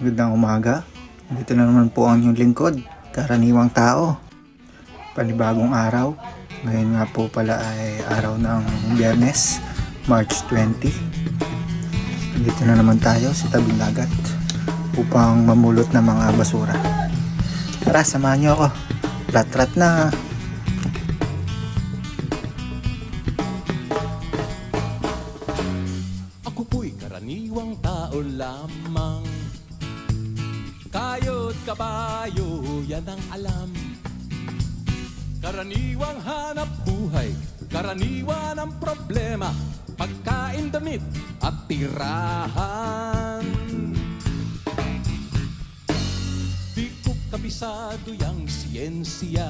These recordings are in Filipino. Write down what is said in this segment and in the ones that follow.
Magandang umaga. Dito na naman po ang inyong lingkod, karaniwang tao. Panibagong araw. Ngayon nga po pala ay araw ng Biyernes, March 20. Dito na naman tayo sa tabing dagat upang mamulot ng mga basura. Tara, samahan niyo ako. Rat-rat na. Ako po'y karaniwang tao lamang. Kayo't kabayo, yan ang alam. Karaniwang hanap buhay, karaniwan ang problema. Pagkain, damit at tirahan. Di ko kabisado yang siyensya.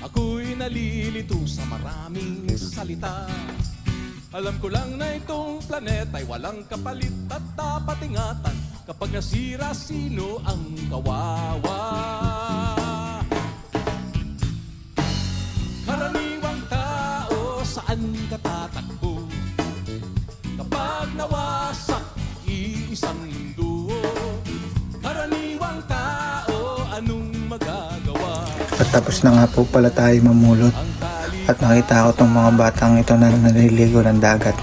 Ako'y nalilito sa maraming salita. Alam ko lang na itong planeta ay walang kapalit at dapat ingatan. Kapag nasira, sino ang kawawa? Karaniwang tao, saan ka tatakbo? Kapag nawasak, iisang mundo. Karaniwang tao, anong magagawa? At tapos na nga po pala tayo mamulot. At nakita ko tong mga batang ito na naliligo ng dagat.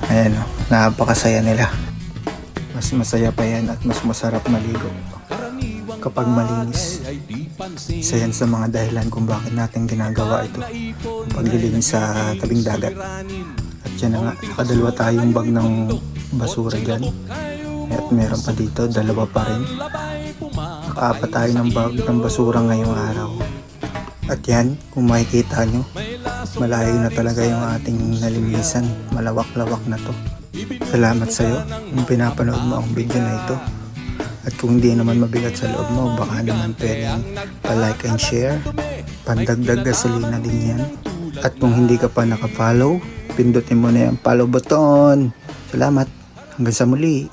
Ayan o, napakasaya nila. Mas masaya pa yan at mas masarap maligo kapag malinis. Isa yan sa mga dahilan kung bakit natin ginagawa ito, ang paglilinis sa tabing dagat. At yan na nga, nakadalawa tayong bag ng basura dyan. At meron pa dito, dalawa pa rin. Nakaapat tayo ng bag ng basura ngayong araw. At yan, kung makikita nyo, malayo na talaga yung ating nalinisan. Malawak-lawak na to. Salamat sa'yo kung pinapanood mo ang video na ito. At kung hindi naman mabigat sa loob mo, baka naman pwedeng pa-like and share. Pandagdag gasolina din yan. At kung hindi ka pa naka-follow, pindutin mo na yung follow button. Salamat. Hanggang sa muli.